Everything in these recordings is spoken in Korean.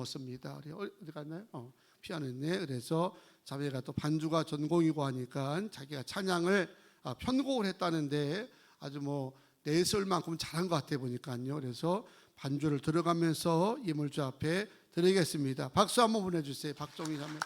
배웠습니다. 어디 갔나요? 피아노 있네. 그래서 자매가 또 반주가 전공이고 하니까 자기가 찬양을 편곡을 했다는데 아주 내설만큼 잘한 것 같아 보니까요. 그래서 반주를 들어가면서 예물주 앞에 드리겠습니다. 박수 한번 보내주세요. 박종희 자매.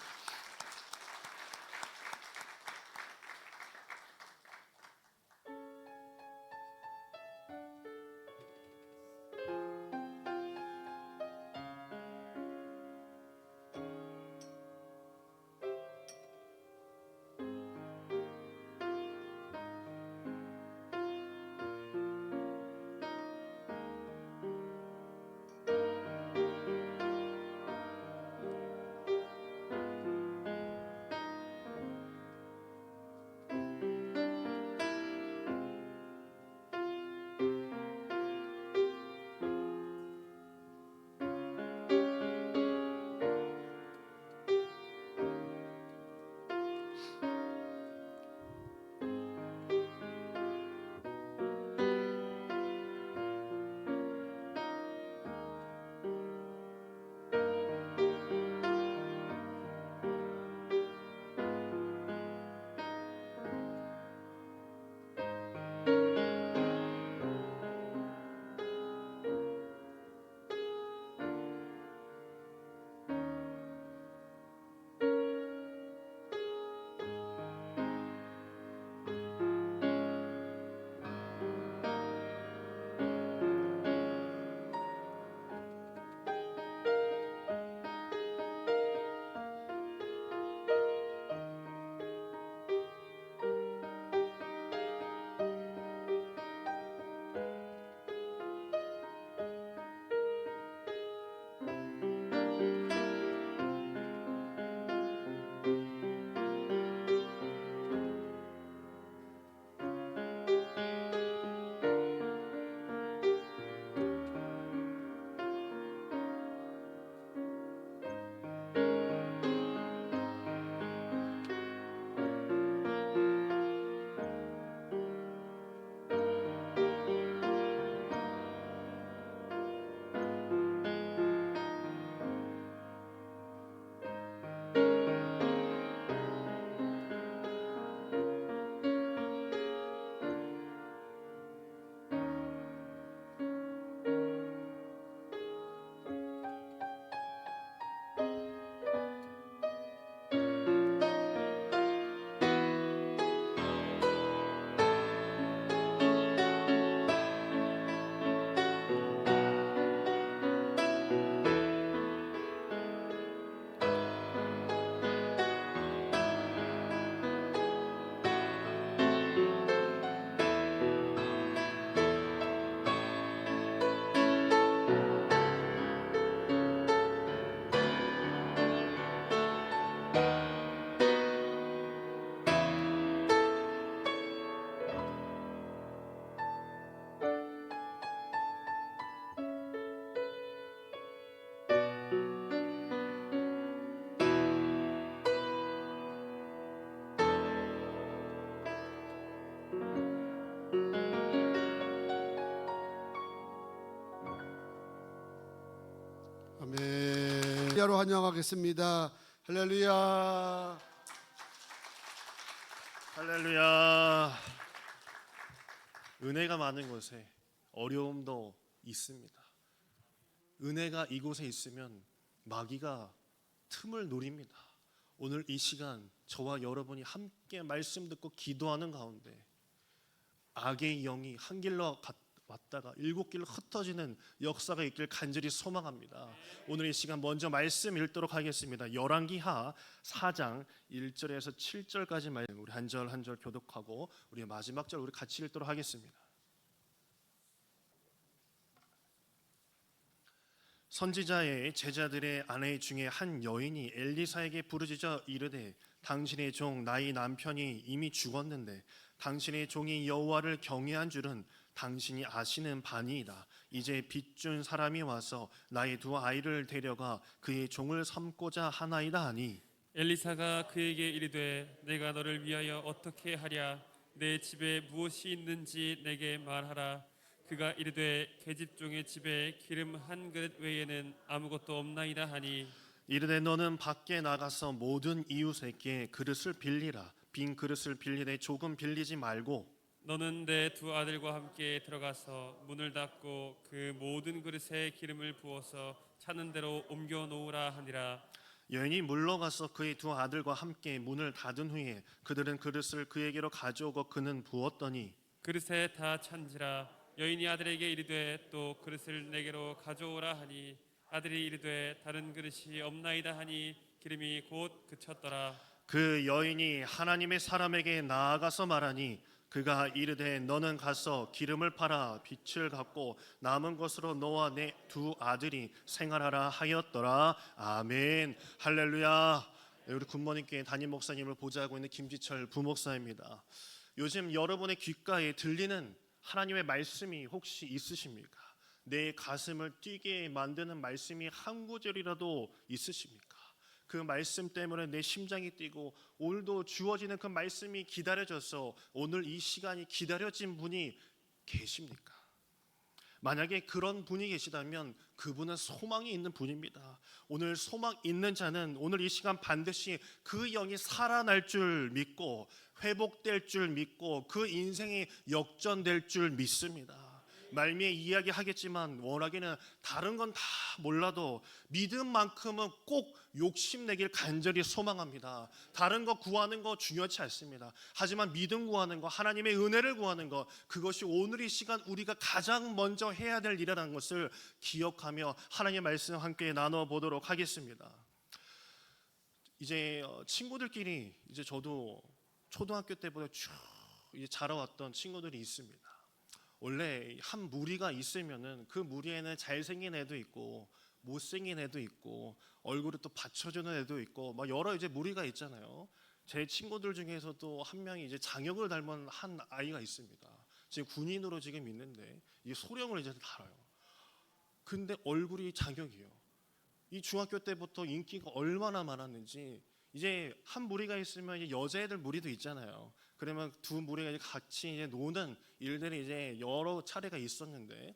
아멘. 할렐루야로 환영하겠습니다. 할렐루야. 할렐루야. 은혜가 많은 곳에 어려움도 있습니다. 은혜가 이곳에 있으면 마귀가 틈을 노립니다. 오늘 이 시간 저와 여러분이 함께 말씀 듣고 기도하는 가운데 악의 영이 한 길로 왔다가 일곱 길로 흩어지는 역사가 있길 간절히 소망합니다. 오늘 이 시간 먼저 말씀 읽도록 하겠습니다. 열왕기하 4장 1절에서 7절까지 말씀 우리 한 절 한 절 교독하고 우리 마지막 절 우리 같이 읽도록 하겠습니다. 선지자의 제자들의 아내 중에 한 여인이 엘리사에게 부르짖어 이르되 당신의 종 나의 남편이 이미 죽었는데 당신의 종이 여호와를 경외한 줄은 당신이 아시는 바니이다. 이제 빚준 사람이 와서 나의 두 아이를 데려가 그의 종을 삼고자 하나이다 하니 엘리사가 그에게 이르되 내가 너를 위하여 어떻게 하랴 내 집에 무엇이 있는지 내게 말하라. 그가 이르되 계집 중의 집에 기름 한 그릇 외에는 아무것도 없나이다 하니 이르되 너는 밖에 나가서 모든 이웃에게 그릇을 빌리라. 빈 그릇을 빌리되 조금 빌리지 말고 너는 내 두 아들과 함께 들어가서 문을 닫고 그 모든 그릇에 기름을 부어서 차는 대로 옮겨 놓으라 하니라. 여인이 물러가서 그의 두 아들과 함께 문을 닫은 후에 그들은 그릇을 그에게로 가져오고 그는 부었더니 그릇에 다 찬지라. 여인이 아들에게 이르되 또 그릇을 내게로 가져오라 하니 아들이 이르되 다른 그릇이 없나이다 하니 기름이 곧 그쳤더라. 그 여인이 하나님의 사람에게 나아가서 말하니 그가 이르되 너는 가서 기름을 팔아 빚을 갚고 남은 것으로 너와 내 두 아들이 생활하라 하였더라. 아멘. 할렐루야. 우리 굿모닝교회 담임 목사님을 보좌하고 있는 김지철 부목사입니다. 요즘 여러분의 귓가에 들리는 하나님의 말씀이 혹시 있으십니까? 내 가슴을 뛰게 만드는 말씀이 한 구절이라도 있으십니까? 그 말씀 때문에 내 심장이 뛰고 오늘도 주어지는 그 말씀이 기다려져서 오늘 이 시간이 기다려진 분이 계십니까? 만약에 그런 분이 계시다면 그분은 소망이 있는 분입니다. 오늘 소망 있는 자는 오늘 이 시간 반드시 그 영이 살아날 줄 믿고 회복될 줄 믿고 그 인생이 역전될 줄 믿습니다. 말미에 이야기하겠지만 워낙에는 다른 건 다 몰라도 믿음만큼은 꼭 욕심내길 간절히 소망합니다. 다른 거 구하는 거 중요치 않습니다. 하지만 믿음 구하는 거, 하나님의 은혜를 구하는 거, 그것이 오늘 이 시간 우리가 가장 먼저 해야 될 일이라는 것을 기억하며 하나님의 말씀 함께 나눠보도록 하겠습니다. 이제 친구들끼리 이제 저도 초등학교 때보다 쭉 이제 자라왔던 친구들이 있습니다. 원래 한 무리가 있으면은 그 무리에는 잘생긴 애도 있고 못생긴 애도 있고 얼굴을 또 받쳐주는 애도 있고 막 여러 이제 무리가 있잖아요. 제 친구들 중에서도 한 명이 이제 장혁을 닮은 한 아이가 있습니다. 지금 군인으로 지금 있는데 이 소령을 이제 달아요. 근데 얼굴이 장혁이에요. 이 중학교 때부터 인기가 얼마나 많았는지 이제 한 무리가 있으면 이제 여자애들 무리도 있잖아요. 그러면 두 무리가 이제 같이 이제 노는 일들이 이제 여러 차례가 있었는데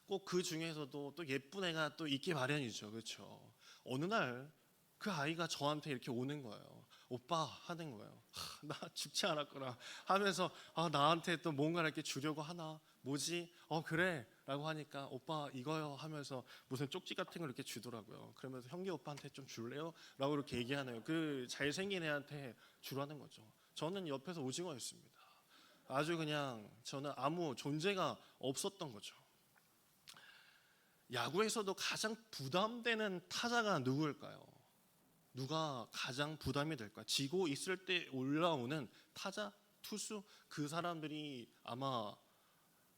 꼭 그 중에서도 또 예쁜 애가 또 있기 마련이죠, 그렇죠? 어느 날 그 아이가 저한테 이렇게 오는 거예요. 오빠 하는 거예요. 나 죽지 않았구나 하면서 나한테 또 뭔가 이렇게 주려고 하나 뭐지? 그래라고 하니까 오빠 이거요 하면서 무슨 쪽지 같은 걸 이렇게 주더라고요. 그러면서 형기 오빠한테 좀 줄래요? 라고 이렇게 얘기하네요. 그 잘생긴 애한테 주라는 거죠. 저는 옆에서 오징어였습니다. 아주 그냥 저는 아무 존재가 없었던 거죠. 야구에서도 가장 부담되는 타자가 누구일까요? 누가 가장 부담이 될까요? 지고 있을 때 올라오는 타자, 투수 그 사람들이 아마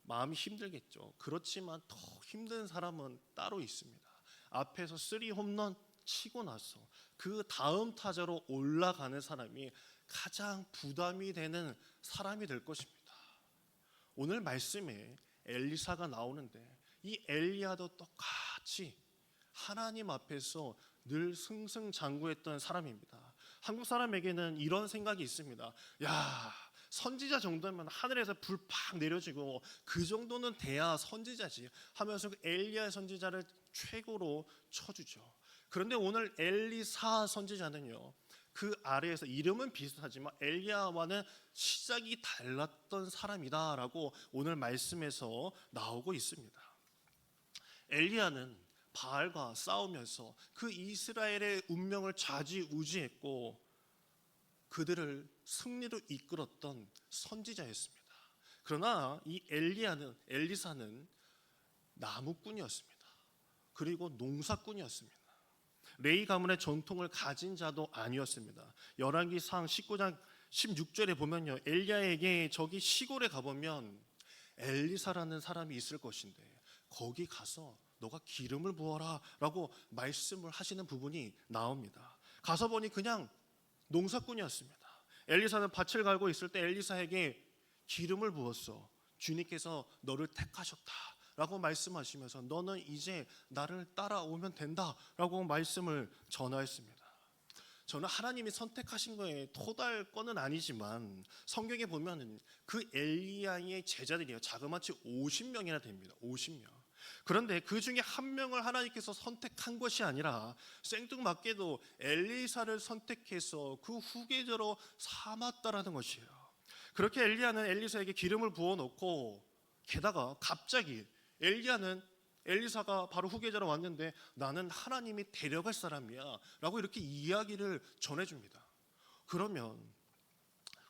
마음이 힘들겠죠. 그렇지만 더 힘든 사람은 따로 있습니다. 앞에서 3 홈런 치고 나서 그 다음 타자로 올라가는 사람이 가장 부담이 되는 사람이 될 것입니다. 오늘 말씀에 엘리사가 나오는데 이 엘리야도 똑같이 하나님 앞에서 늘 승승장구했던 사람입니다. 한국 사람에게는 이런 생각이 있습니다. 야, 선지자 정도면 하늘에서 불 팍 내려지고 그 정도는 돼야 선지자지 하면서 그 엘리야 선지자를 최고로 쳐주죠. 그런데 오늘 엘리사 선지자는요, 그 아래에서 이름은 비슷하지만 엘리야와는 시작이 달랐던 사람이다라고 오늘 말씀에서 나오고 있습니다. 엘리야는 바알과 싸우면서 그 이스라엘의 운명을 좌지우지했고 그들을 승리로 이끌었던 선지자였습니다. 그러나 이 엘리사는 나무꾼이었습니다. 그리고 농사꾼이었습니다. 레위 가문의 전통을 가진 자도 아니었습니다. 열왕기상 19장 16절에 보면요, 엘리야에게 저기 시골에 가보면 엘리사라는 사람이 있을 것인데 거기 가서 너가 기름을 부어라 라고 말씀을 하시는 부분이 나옵니다. 가서 보니 그냥 농사꾼이었습니다. 엘리사는 밭을 갈고 있을 때 엘리사에게 기름을 부었어. 주님께서 너를 택하셨다 라고 말씀하시면서 너는 이제 나를 따라오면 된다 라고 말씀을 전하였습니다. 저는 하나님이 선택하신 거에 토달 건은 아니지만 성경에 보면 그 엘리야의 제자들이요 자그마치 50명이나 됩니다. 50명. 그런데 그 중에 한 명을 하나님께서 선택한 것이 아니라 생뚱맞게도 엘리사를 선택해서 그 후계자로 삼았다라는 것이에요. 그렇게 엘리야는 엘리사에게 기름을 부어놓고 게다가 갑자기 엘리사가 바로 후계자로 왔는데 나는 하나님이 데려갈 사람이야 라고 이렇게 이야기를 전해줍니다. 그러면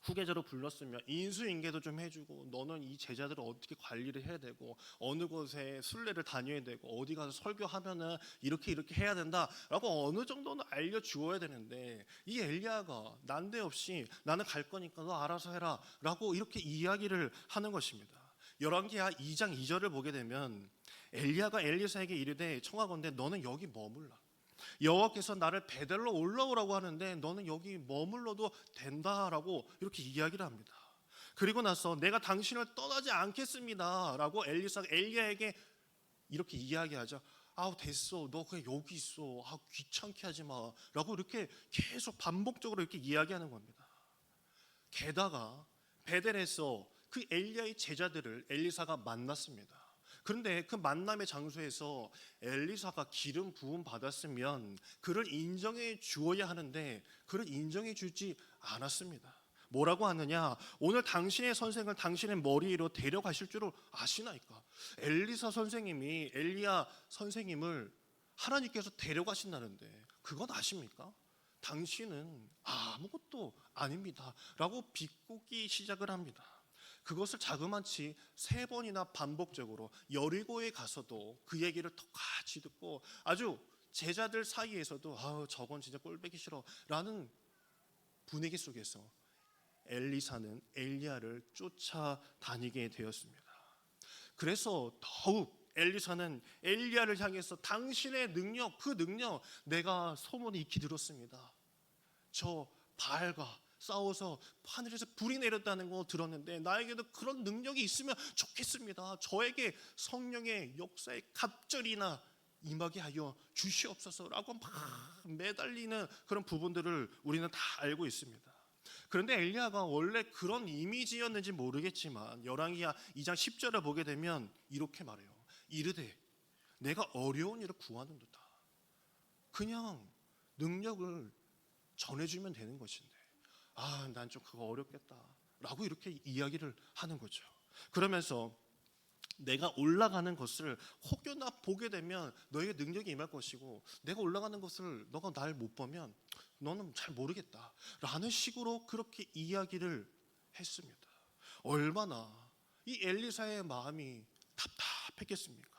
후계자로 불렀으면 인수인계도 좀 해주고 너는 이 제자들을 어떻게 관리를 해야 되고 어느 곳에 순례를 다녀야 되고 어디 가서 설교하면은 이렇게 해야 된다라고 어느 정도는 알려주어야 되는데 이 엘리야가 난데없이 나는 갈 거니까 너 알아서 해라 라고 이렇게 이야기를 하는 것입니다. 열왕기하 2장 2절을 보게 되면 엘리야가 엘리사에게 이르되 청하건대 너는 여기 머물라. 여호와께서 나를 베델로 올라오라고 하는데 너는 여기 머물러도 된다라고 이렇게 이야기를 합니다. 그리고 나서 내가 당신을 떠나지 않겠습니다 라고 엘리사가 엘리야에게 이렇게 이야기하죠. 아우 됐어 너 그냥 여기 있어 귀찮게 하지 마 라고 이렇게 계속 반복적으로 이렇게 이야기하는 겁니다. 게다가 베델에서 그 엘리야의 제자들을 엘리사가 만났습니다. 그런데 그 만남의 장소에서 엘리사가 기름 부음 받았으면 그를 인정해 주어야 하는데 그를 인정해 주지 않았습니다. 뭐라고 하느냐? 오늘 당신의 선생을 당신의 머리 위로 데려가실 줄을 아시나이까? 엘리사 선생님이 엘리야 선생님을 하나님께서 데려가신다는데 그건 아십니까? 당신은 아무것도 아닙니다 라고 비꼬기 시작을 합니다. 그것을 자그마치 3번이나 반복적으로 여리고에 가서도 그 얘기를 똑같이 듣고 아주 제자들 사이에서도 저건 진짜 꼴보기 싫어 라는 분위기 속에서 엘리사는 엘리야를 쫓아다니게 되었습니다. 그래서 더욱 엘리사는 엘리야를 향해서 당신의 능력, 그 능력 내가 소문이 익히 들었습니다. 저 바알과 싸워서 하늘에서 불이 내렸다는 거 들었는데 나에게도 그런 능력이 있으면 좋겠습니다. 저에게 성령의 역사에 갑절이나 임하게 하여 주시옵소서라고 막 매달리는 그런 부분들을 우리는 다 알고 있습니다. 그런데 엘리야가 원래 그런 이미지였는지 모르겠지만 열왕기하 2장 10절을 보게 되면 이렇게 말해요. 이르되 내가 어려운 일을 구하는 듯다. 그냥 능력을 전해주면 되는 것인데 난 좀 그거 어렵겠다 라고 이렇게 이야기를 하는 거죠. 그러면서 내가 올라가는 것을 혹여나 보게 되면 너에게 능력이 임할 것이고 내가 올라가는 것을 너가 날 못 보면 너는 잘 모르겠다 라는 식으로 그렇게 이야기를 했습니다. 얼마나 이 엘리사의 마음이 답답했겠습니까?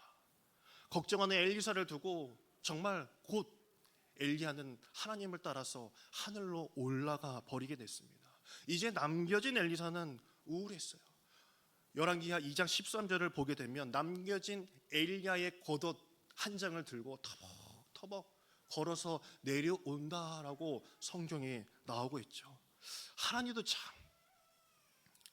걱정하는 엘리사를 두고 정말 곧 엘리야는 하나님을 따라서 하늘로 올라가 버리게 됐습니다. 이제 남겨진 엘리사는 우울했어요. 열왕기하 2장 13절을 보게 되면 남겨진 엘리야의 겉옷 한 장을 들고 터벅터벅 걸어서 내려온다라고 성경에 나오고 있죠. 하나님도 참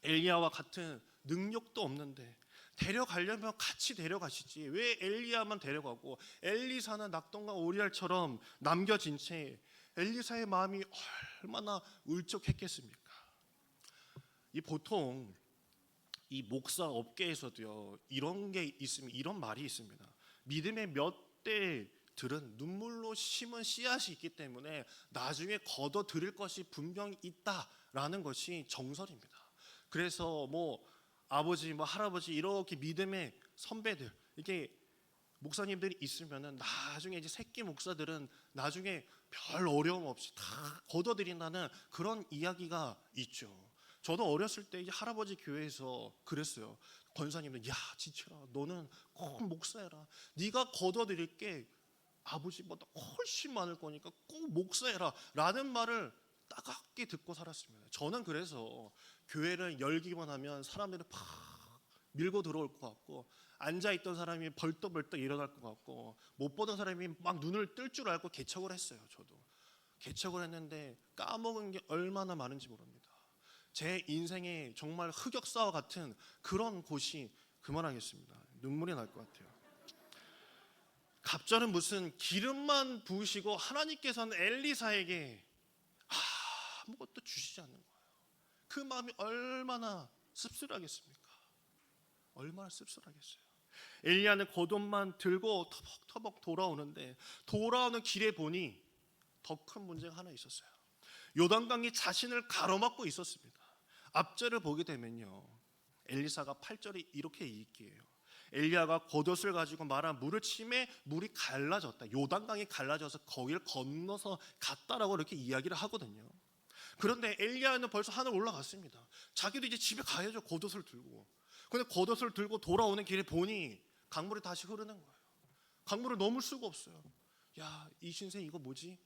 엘리야와 같은 능력도 없는데 데려가려면 같이 데려가시지 왜 엘리야만 데려가고 엘리사는 낙동과 오리알처럼 남겨진 채 엘리사의 마음이 얼마나 울적했겠습니까? 보통 이 목사 업계에서도요 이런 게 있으면 이런 말이 있습니다. 믿음의 몇 대들은 눈물로 심은 씨앗이 있기 때문에 나중에 거둬 들일 것이 분명히 있다라는 것이 정설입니다. 그래서 아버지 할아버지 이렇게 믿음의 선배들 이게 목사님들이 있으면은 나중에 이제 새끼 목사들은 나중에 별 어려움 없이 다 거둬들인다는 그런 이야기가 있죠. 저도 어렸을 때 이제 할아버지 교회에서 그랬어요. 권사님들 야 지철아 너는 꼭 목사해라. 네가 거둬들일 게 아버지보다 훨씬 많을 거니까 꼭 목사해라 라는 말을 따갑게 듣고 살았습니다. 저는 그래서 교회를 열기만 하면 사람들이 팍 밀고 들어올 것 같고 앉아있던 사람이 벌떡벌떡 일어날 것 같고 못 보던 사람이 막 눈을 뜰 줄 알고 개척을 했어요. 저도 개척을 했는데 까먹은 게 얼마나 많은지 모릅니다. 제 인생에 정말 흑역사와 같은 그런 곳이 그만하겠습니다. 눈물이 날 것 같아요. 갑절은 무슨 기름만 부으시고 하나님께서는 엘리사에게 주시지 않는 거예요. 그 마음이 얼마나 씁쓸하겠습니까? 얼마나 씁쓸하겠어요. 엘리야는 겉옷만 들고 터벅터벅 돌아오는데 돌아오는 길에 보니 더 큰 문제가 하나 있었어요. 요단강이 자신을 가로막고 있었습니다. 앞절을 보게 되면요, 엘리사가 8절에 이렇게 얘기해요. 엘리야가 겉옷을 가지고 말한 물을 치매 물이 갈라졌다. 요단강이 갈라져서 거기를 건너서 갔다라고 이렇게 이야기를 하거든요. 그런데 엘리야는 벌써 하늘 올라갔습니다. 자기도 이제 집에 가야죠. 겉옷을 들고. 근데 겉옷을 들고 돌아오는 길에 보니 강물이 다시 흐르는 거예요. 강물을 넘을 수가 없어요. 야, 이 신세 이거 뭐지?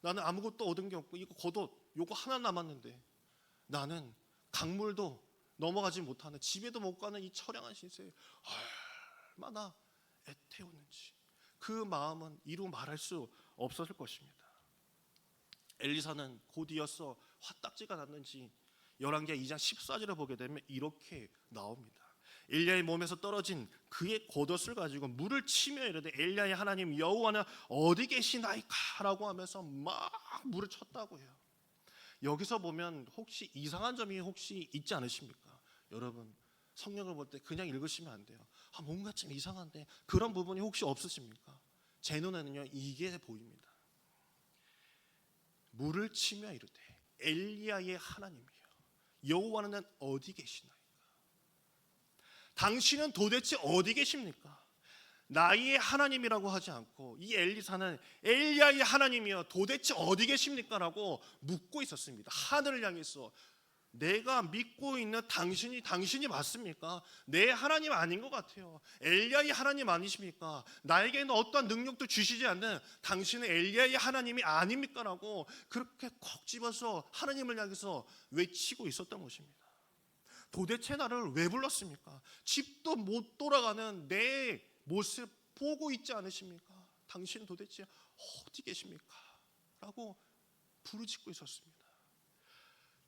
나는 아무것도 얻은 게 없고 이거 겉옷 요거 하나 남았는데 나는 강물도 넘어가지 못하는, 집에도 못 가는 이 처량한 신세에 얼마나 애태웠는지 그 마음은 이루 말할 수 없었을 것입니다. 엘리사는 곧 이어서 화딱지가 났는지 열왕기하 2장 14절을 보게 되면 이렇게 나옵니다. 엘리야의 몸에서 떨어진 그의 겉옷을 가지고 물을 치며 이르되 엘리야의 하나님 여호와는 어디 계시나이까 라고 하면서 막 물을 쳤다고 해요. 여기서 보면 혹시 이상한 점이 혹시 있지 않으십니까? 여러분 성경을 볼 때 그냥 읽으시면 안 돼요. 뭔가 좀 이상한데 그런 부분이 혹시 없으십니까? 제 눈에는요 이게 보입니다. 물을 치며 이르되 엘리야의 하나님이여 여호와는 어디 계시나이까? 당신은 도대체 어디 계십니까? 나의 하나님이라고 하지 않고 이 엘리사는 엘리야의 하나님이여 도대체 어디 계십니까? 라고 묻고 있었습니다. 하늘을 향해서 내가 믿고 있는 당신이 맞습니까? 내 하나님 아닌 것 같아요. 엘리야의 하나님 아니십니까? 나에게는 어떠한 능력도 주시지 않는 당신은 엘리야의 하나님이 아닙니까? 라고 그렇게 콕 집어서 하나님을 향해서 외치고 있었던 것입니다. 도대체 나를 왜 불렀습니까? 집도 못 돌아가는 내 모습 보고 있지 않으십니까? 당신은 도대체 어디 계십니까? 라고 부르짖고 있었습니다.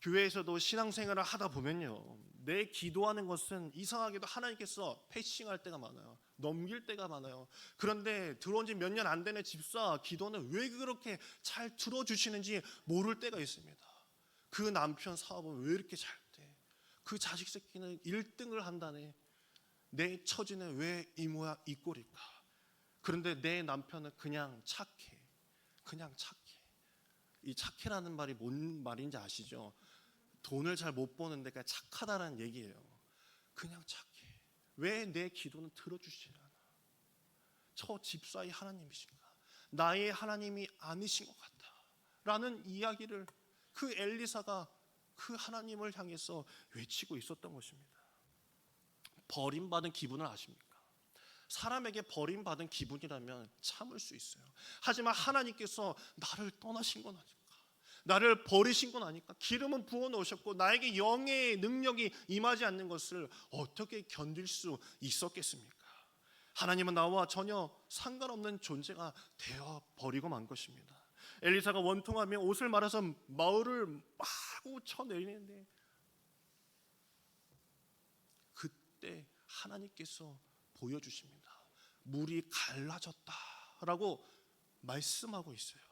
교회에서도 신앙생활을 하다 보면요, 내 기도하는 것은 이상하게도 하나님께서 패싱할 때가 많아요. 넘길 때가 많아요. 그런데 들어온 지 몇 년 안 되는 집사 기도는 왜 그렇게 잘 들어주시는지 모를 때가 있습니다. 그 남편 사업은 왜 이렇게 잘 돼? 그 자식 새끼는 1등을 한다네. 내 처지는 왜 이 모양 이 꼴일까? 그런데 내 남편은 그냥 착해. 그냥 착해. 이 착해라는 말이 뭔 말인지 아시죠? 돈을 잘 못 버는데 그냥 착하다는 얘기예요. 그냥 착해. 왜 내 기도는 들어주시지 않아? 저 집사의 하나님이신가? 나의 하나님이 아니신 것 같아 라는 이야기를 그 엘리사가 그 하나님을 향해서 외치고 있었던 것입니다. 버림받은 기분을 아십니까? 사람에게 버림받은 기분이라면 참을 수 있어요. 하지만 하나님께서 나를 떠나신 건 아닐까? 나를 버리신 건 아닐까? 기름은 부어 놓으셨고 나에게 영의 능력이 임하지 않는 것을 어떻게 견딜 수 있었겠습니까? 하나님은 나와 전혀 상관없는 존재가 되어 버리고 만 것입니다. 엘리사가 원통하며 옷을 말아서 마을을 마구 쳐내리는데 그때 하나님께서 보여주십니다. 물이 갈라졌다라고 말씀하고 있어요.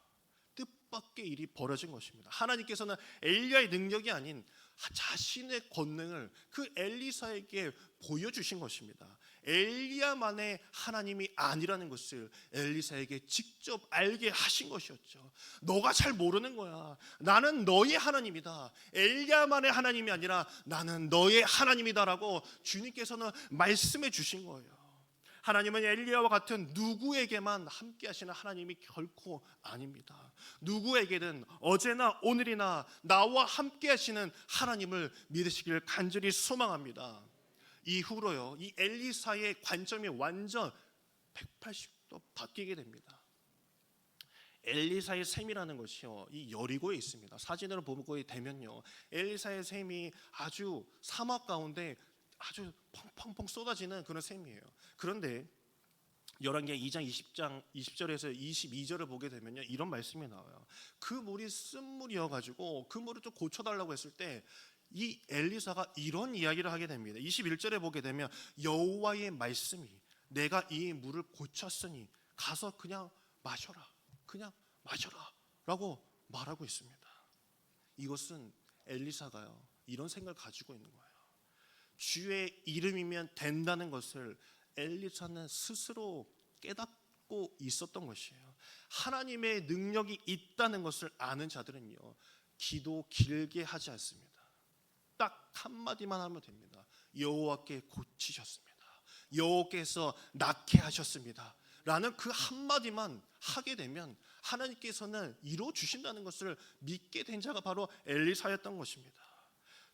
뜻밖의 일이 벌어진 것입니다. 하나님께서는 엘리야의 능력이 아닌 자신의 권능을 그 엘리사에게 보여주신 것입니다. 엘리야만의 하나님이 아니라는 것을 엘리사에게 직접 알게 하신 것이었죠. 너가 잘 모르는 거야. 나는 너의 하나님이다. 엘리야만의 하나님이 아니라 나는 너의 하나님이다라고 주님께서는 말씀해 주신 거예요. 하나님은 엘리야와 같은 누구에게만 함께 하시는 하나님이 결코 아닙니다. 누구에게든 어제나 오늘이나 나와 함께 하시는 하나님을 믿으시길 간절히 소망합니다. 이후로요, 이 엘리사의 관점이 완전 180도 바뀌게 됩니다. 엘리사의 샘이라는 것이요, 이 여리고에 있습니다. 사진으로 보게 되면요, 엘리사의 샘이 아주 사막 가운데 아주 펑펑펑 쏟아지는 그런 샘이에요. 그런데 열왕기하 2장 20절에서 22절을 보게 되면요, 이런 말씀이 나와요. 그 물이 쓴물이어 가지고 그 물을 좀 고쳐달라고 했을 때 이 엘리사가 이런 이야기를 하게 됩니다. 21절에 보게 되면 여호와의 말씀이 내가 이 물을 고쳤으니 가서 그냥 마셔라 라고 말하고 있습니다. 이것은 엘리사가요, 이런 생각을 가지고 있는 거예요. 주의 이름이면 된다는 것을 엘리사는 스스로 깨닫고 있었던 것이에요. 하나님의 능력이 있다는 것을 아는 자들은요, 기도 길게 하지 않습니다. 딱 한마디만 하면 됩니다. 여호와께 고치셨습니다. 여호와께서 낫게 하셨습니다. 라는 그 한마디만 하게 되면 하나님께서는 이루어 주신다는 것을 믿게 된 자가 바로 엘리사였던 것입니다.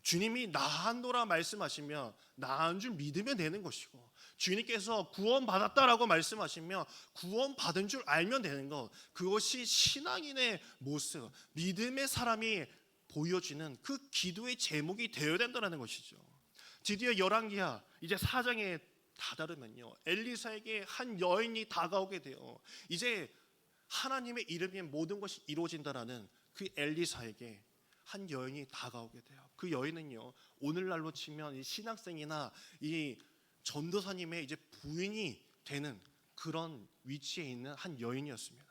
주님이 나한노라 말씀하시며 나한 줄 믿으면 되는 것이고, 주님께서 구원받았다라고 말씀하시며 구원받은 줄 알면 되는 것, 그것이 신앙인의 모습, 믿음의 사람이 보여지는 그 기도의 제목이 되어야 된다는 것이죠. 드디어 열왕기하 이제 4장에 다다르면요, 엘리사에게 한 여인이 다가오게 돼요. 이제 하나님의 이름에 모든 것이 이루어진다라는 그 엘리사에게 한 여인이 다가오게 돼요. 그 여인은요, 오늘날로 치면 이 신학생이나 이 전도사님의 이제 부인이 되는 그런 위치에 있는 한 여인이었습니다.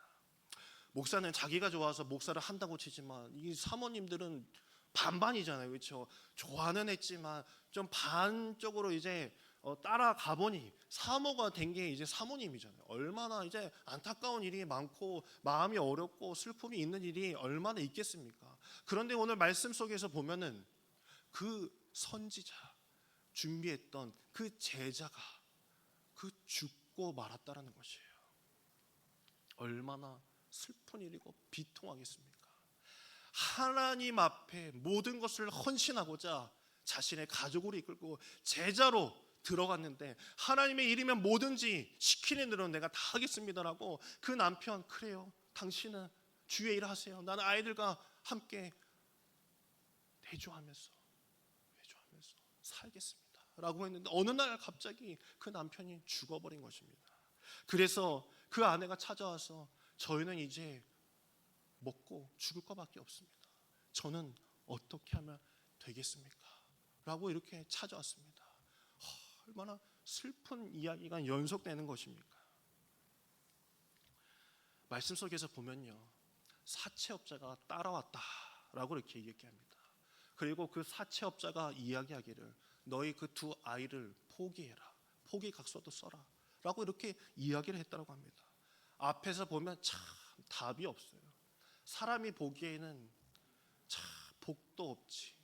목사는 자기가 좋아서 목사를 한다고 치지만 이 사모님들은 반반이잖아요, 그렇죠? 좋아는 했지만 좀 반쪽으로 이제 따라가 보니 사모가 된 게 이제 사모님이잖아요. 얼마나 이제 안타까운 일이 많고 마음이 어렵고 슬픔이 있는 일이 얼마나 있겠습니까? 그런데 오늘 말씀 속에서 보면은 그 선지자, 준비했던 그 제자가 그 죽고 말았다라는 것이에요. 얼마나 슬픈 일이고 비통하겠습니까? 하나님 앞에 모든 것을 헌신하고자 자신의 가족으로 이끌고 제자로 들어갔는데, 하나님의 일이면 뭐든지 시키는 대로 내가 다 하겠습니다라고 그 남편, 그래요, 당신은 주의 일을 하세요, 나는 아이들과 함께 내조하면서 살겠습니다 라고 했는데, 어느 날 갑자기 그 남편이 죽어버린 것입니다. 그래서 그 아내가 찾아와서 저희는 이제 먹고 죽을 것밖에 없습니다. 저는 어떻게 하면 되겠습니까? 라고 이렇게 찾아왔습니다. 얼마나 슬픈 이야기가 연속되는 것입니까? 말씀 속에서 보면요, 사채업자가 따라왔다라고 이렇게 얘기합니다. 그리고 그 사채업자가 이야기하기를 너희 그 두 아이를 포기해라, 포기각서도 써라 라고 이렇게 이야기를 했다고 합니다. 앞에서 보면 참 답이 없어요. 사람이 보기에는 참 복도 없지,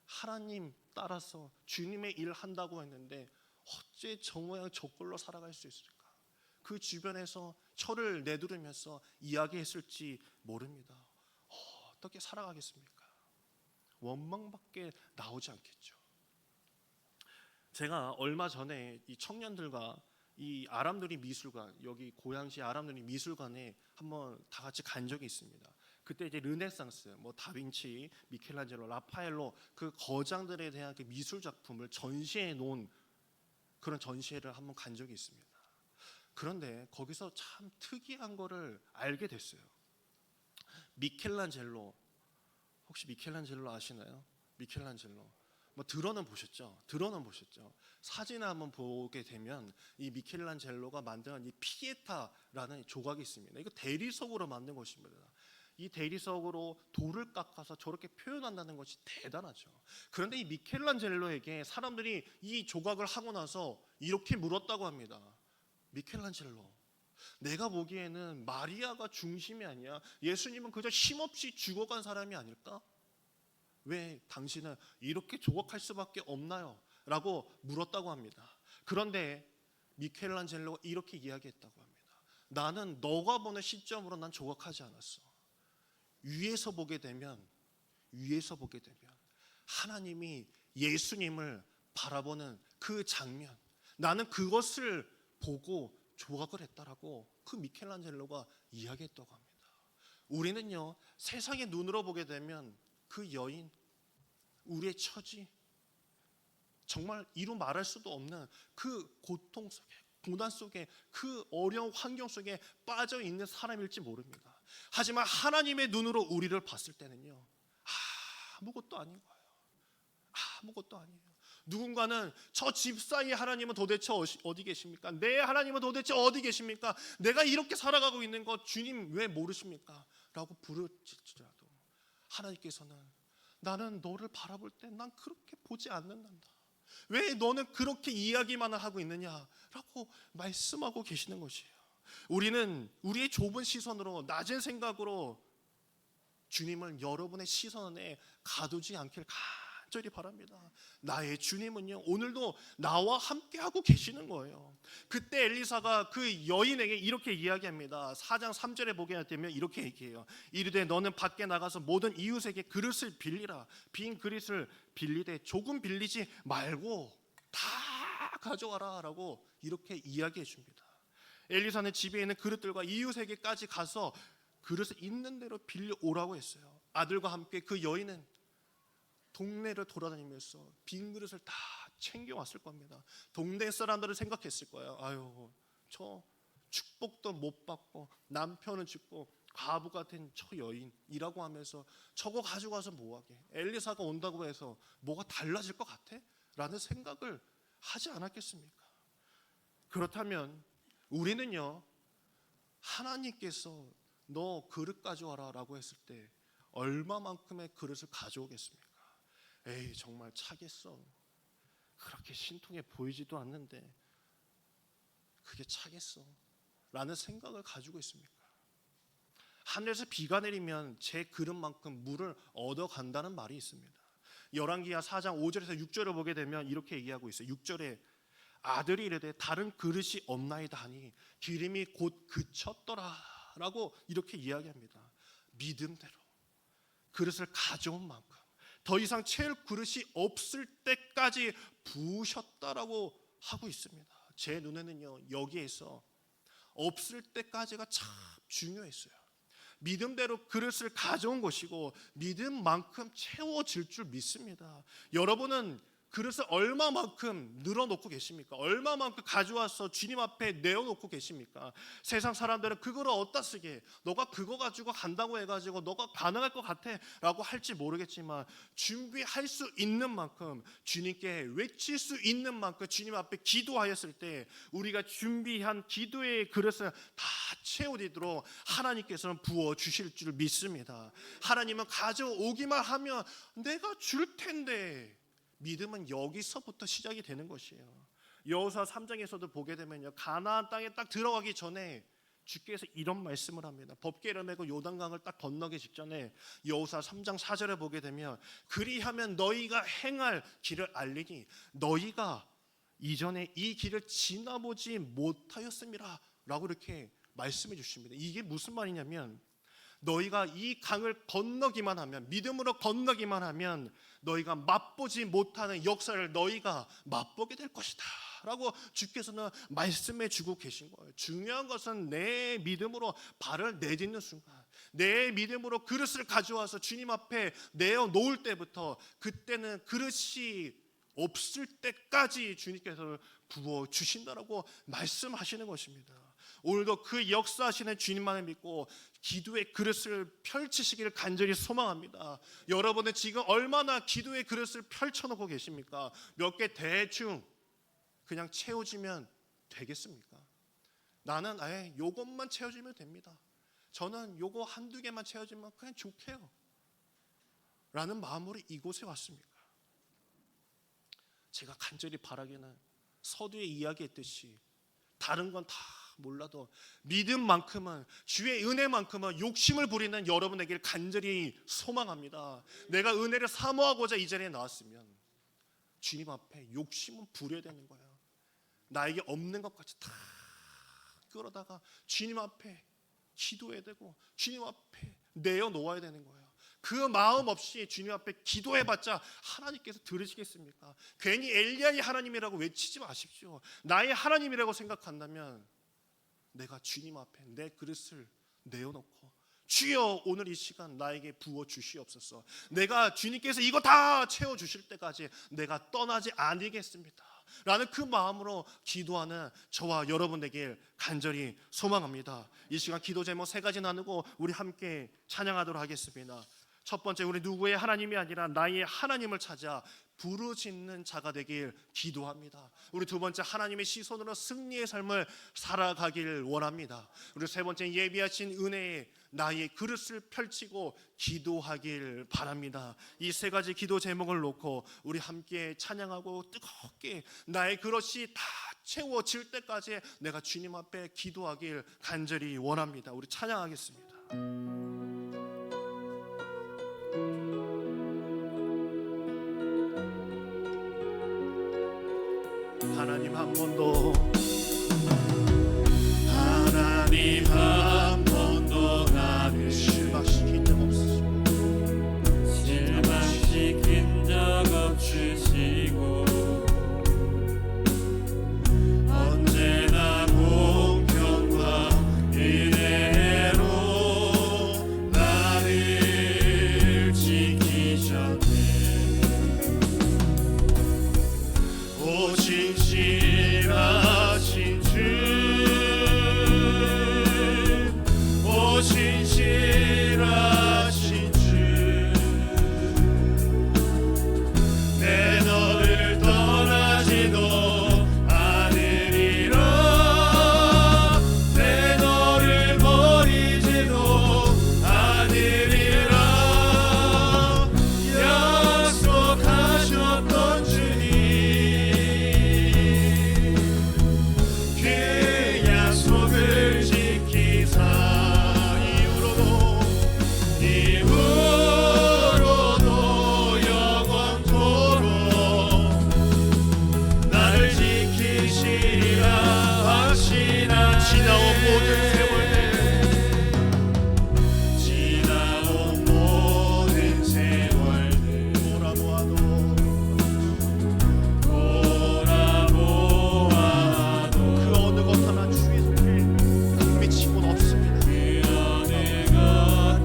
하나님 따라서 주님의 일을 한다고 했는데 어째 저 모양 저 꼴로 살아갈 수 있을까? 그 주변에서 철을 내두르면서 이야기했을지 모릅니다. 어떻게 살아가겠습니까? 원망밖에 나오지 않겠죠. 제가 얼마 전에 이 청년들과 이 아람누리 미술관, 여기 고양시 아람누리 미술관에 한번 다 같이 간 적이 있습니다. 그때 이제 르네상스, 뭐 다빈치, 미켈란젤로, 라파엘로 그 거장들에 대한 그 미술 작품을 전시해 놓은 그런 전시회를 한번 간 적이 있습니다. 그런데 거기서 참 특이한 거를 알게 됐어요. 미켈란젤로, 혹시 미켈란젤로 아시나요? 미켈란젤로 뭐 들어는 보셨죠? 사진을 한번 보게 되면 이 미켈란젤로가 만든 이 피에타라는 조각이 있습니다. 이거 대리석으로 만든 것입니다. 이 대리석으로 돌을 깎아서 저렇게 표현한다는 것이 대단하죠. 그런데 이 미켈란젤로에게 사람들이 이 조각을 하고 나서 이렇게 물었다고 합니다. 미켈란젤로, 내가 보기에는 마리아가 중심이 아니야. 예수님은 그저 힘없이 죽어간 사람이 아닐까? 왜 당신은 이렇게 조각할 수밖에 없나요? 라고 물었다고 합니다. 그런데 미켈란젤로가 이렇게 이야기했다고 합니다. 나는 너가 보는 시점으로 난 조각하지 않았어. 위에서 보게 되면 하나님이 예수님을 바라보는 그 장면, 나는 그것을 보고 조각을 했다라고 그 미켈란젤로가 이야기했다고 합니다. 우리는요, 세상의 눈으로 보게 되면 그 여인, 우리의 처지, 정말 이루 말할 수도 없는 그 고통 속에, 고난 속에, 그 어려운 환경 속에 빠져 있는 사람일지 모릅니다. 하지만 하나님의 눈으로 우리를 봤을 때는요, 아무것도 아닌 거예요. 아무것도 아니에요. 누군가는 저 집사의 하나님은 도대체 어디 계십니까? 내 하나님은 도대체 어디 계십니까? 내가 이렇게 살아가고 있는 것 주님 왜 모르십니까? 라고 부르짖더라도 하나님께서는 나는 너를 바라볼 때 난 그렇게 보지 않는단다. 왜 너는 그렇게 이야기만 하고 있느냐라고 말씀하고 계시는 것이에요. 우리는 우리의 좁은 시선으로, 낮은 생각으로 주님을 여러분의 시선 안에 가두지 않길 간절히 바랍니다. 나의 주님은요, 오늘도 나와 함께하고 계시는 거예요. 그때 엘리사가 그 여인에게 이렇게 이야기합니다. 4장 3절에 보게 되면 이렇게 얘기해요. 이르되 너는 밖에 나가서 모든 이웃에게 그릇을 빌리라. 빈 그릇을 빌리되 조금 빌리지 말고 다 가져와라 라고 이렇게 이야기해 줍니다. 엘리사는 집에 있는 그릇들과 이웃에게까지 가서 그릇을 있는 대로 빌려 오라고 했어요. 아들과 함께 그 여인은 동네를 돌아다니면서 빈 그릇을 다 챙겨왔을 겁니다. 동네 사람들을 생각했을 거예요. 아유, 저 축복도 못 받고 남편은 죽고 과부 같은 저 여인이라고 하면서 저거 가지고 와서 뭐하게, 엘리사가 온다고 해서 뭐가 달라질 것 같아? 라는 생각을 하지 않았겠습니까? 그렇다면 우리는요, 하나님께서 너 그릇 가져와라 라고 했을 때 얼마만큼의 그릇을 가져오겠습니까? 에이, 정말 차겠어. 그렇게 신통해 보이지도 않는데 그게 차겠어 라는 생각을 가지고 있습니까? 하늘에서 비가 내리면 제 그릇만큼 물을 얻어간다는 말이 있습니다. 열왕기하 4장 5절에서 6절을 보게 되면 이렇게 얘기하고 있어요. 6절에 아들이 이르되 다른 그릇이 없나이다 하니 기름이 곧 그쳤더라 라고 이렇게 이야기합니다. 믿음대로 그릇을 가져온 만큼 더 이상 채울 그릇이 없을 때까지 부으셨다라고 하고 있습니다. 제 눈에는요, 여기에서 없을 때까지가 참 중요했어요. 믿음대로 그릇을 가져온 것이고 믿음만큼 채워질 줄 믿습니다. 여러분은 그릇을 얼마만큼 늘어놓고 계십니까? 얼마만큼 가져와서 주님 앞에 내어놓고 계십니까? 세상 사람들은 그거를 어디다 쓰게, 너가 그거 가지고 간다고 해가지고 너가 가능할 것 같아 라고 할지 모르겠지만 준비할 수 있는 만큼, 주님께 외칠 수 있는 만큼 주님 앞에 기도하였을 때 우리가 준비한 기도의 그릇을 다 채우도록 하나님께서는 부어주실 줄 믿습니다. 하나님은 가져오기만 하면 내가 줄 텐데, 믿음은 여기서부터 시작이 되는 것이에요. 여호수아 3장에서도 보게 되면요, 가나안 땅에 딱 들어가기 전에 주께서 이런 말씀을 합니다. 법궤를 메고 요단강을 딱 건너기 직전에 여호수아 3장 4절에 보게 되면 그리하면 너희가 행할 길을 알리니 너희가 이전에 이 길을 지나보지 못하였음이라 라고 이렇게 말씀해 주십니다. 이게 무슨 말이냐면 너희가 이 강을 건너기만 하면, 믿음으로 건너기만 하면 너희가 맛보지 못하는 역사를 너희가 맛보게 될 것이다 라고 주께서는 말씀해 주고 계신 거예요. 중요한 것은 내 믿음으로 발을 내딛는 순간, 내 믿음으로 그릇을 가져와서 주님 앞에 내어놓을 때부터, 그때는 그릇이 없을 때까지 주님께서 부어주신다라고 말씀하시는 것입니다. 오늘도 그 역사하시는 주님만을 믿고 기도의 그릇을 펼치시기를 간절히 소망합니다. 여러분은 지금 얼마나 기도의 그릇을 펼쳐놓고 계십니까? 몇 개 대충 그냥 채워지면 되겠습니까? 나는 요것만 채워지면 됩니다. 저는 요거 한두 개만 채워지면 그냥 좋게요 라는 마음으로 이곳에 왔습니까? 제가 간절히 바라기는 서두에 이야기했듯이 다른 건 다 몰라도 믿음만큼은, 주의 은혜만큼은 욕심을 부리는 여러분에게 간절히 소망합니다. 내가 은혜를 사모하고자 이 자리에 나왔으면 주님 앞에 욕심은 부려야 되는 거예요. 나에게 없는 것까지 다 끌어다가 주님 앞에 기도해야 되고 주님 앞에 내어놓아야 되는 거예요. 그 마음 없이 주님 앞에 기도해봤자 하나님께서 들으시겠습니까? 괜히 엘리야의 하나님이라고 외치지 마십시오. 나의 하나님이라고 생각한다면 내가 주님 앞에 내 그릇을 내어놓고 주여 오늘 이 시간 나에게 부어 주시옵소서. 내가 주님께서 이거 다 채워 주실 때까지 내가 떠나지 아니겠습니다 라는 그 마음으로 기도하는 저와 여러분 되길 간절히 소망합니다. 이 시간 기도 제목 3가지 나누고 우리 함께 찬양하도록 하겠습니다. 첫 번째, 우리 누구의 하나님이 아니라 나의 하나님을 찾아 부르짖는 자가 되길 기도합니다. 우리 두 번째, 하나님의 시선으로 승리의 삶을 살아가길 원합니다. 우리 세 번째, 예비하신 은혜에 나의 그릇을 펼치고 기도하길 바랍니다. 이 세 가지 기도 제목을 놓고 우리 함께 찬양하고 뜨겁게 나의 그릇이 다 채워질 때까지 내가 주님 앞에 기도하길 간절히 원합니다. 우리 찬양하겠습니다. 하나님 한 번도, 하나님 한 번도 나를 실망시킨 적 없으시고 언제나 공평과 은혜로 나를 지키셨네. 오 신실하신 주, 오 신실하신 주, 내 너를 떠나지도 않으리라, 내 너를 버리지도 않으리라. 약속하셨던 주님, 그 약속을 지키사 이후로도 영원토록 나를 지키시리라 확신하네. 지나온 모든 세월들, 지나온 모든 세월들 돌아보아도 그 어느 것 하나 주의 손길 안 미친 곳 없습니다. 그 어느 것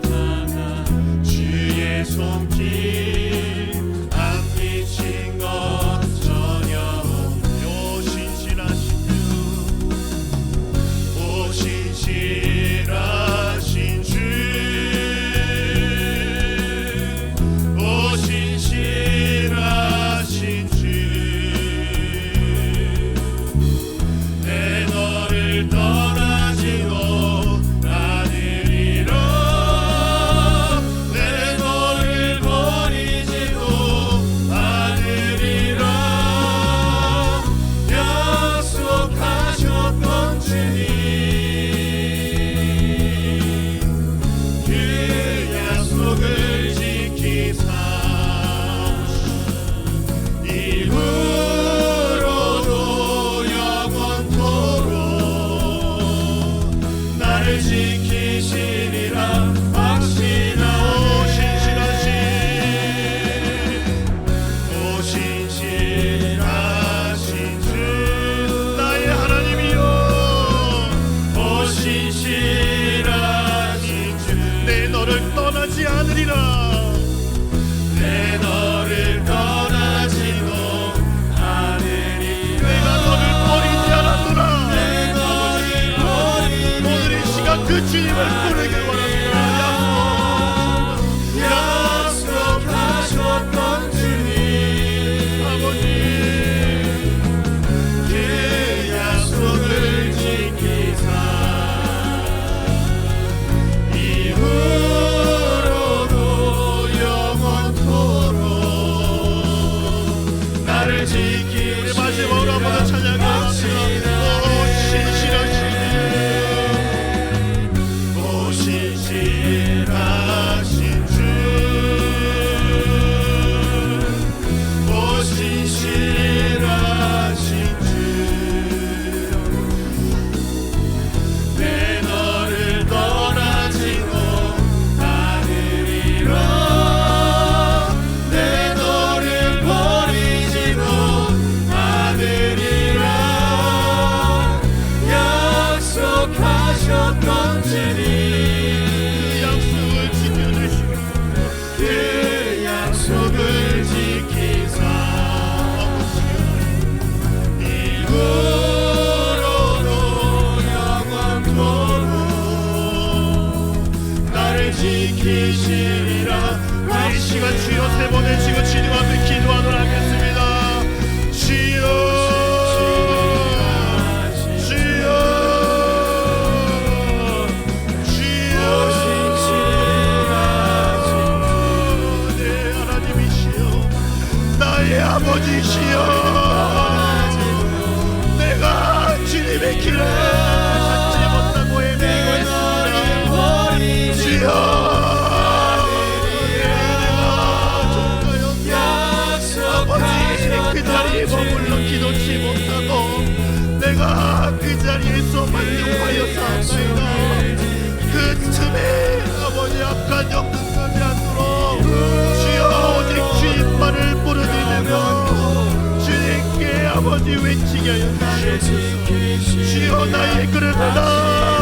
하나 주의 손길 안 미친 것 전혀 없네. 오 신실하신 주, 오 신실하신 주, 오 신실하신 주, 내 너를 떠나지도 않으리라, 내 너를 버리지도 않으리라. 약속하셨던 주님, 그 약속을 지키사 이후로도 영원토록 나를 지키시리라 확신하오. 오 신실하신 주, 나의 하나님이여. 오 신실하신 주, 내 너를 떠나지 않으리라, 내 너를 떠나지도 않으리라. 내가 너를 버리지 않았노라. 오늘 이 시간 그 주님을 부르길 원합니다. 약속하셨던 주님, 아버지, 그 약속을 지키사 이후로도 영원토록 나를 지키시리라. 우리 마지막으로 한번 더 찬양합시다. 오 신실하신 주, 오 신실하신 주, 오 신실하신 주, 내 너를 떠나지도 않으리라, 내 너를 버리지도 않으리라. 약속하셨던 주님, 그 약속을 지키사 이후로도 영원토록 나를 지키시리라. 이 시간 주여 세 번을 지고 주님 앞에 기도하도록 하겠습니다. 아버지 외치게 하여 주시옵소서. 주여 나의 그릇 하나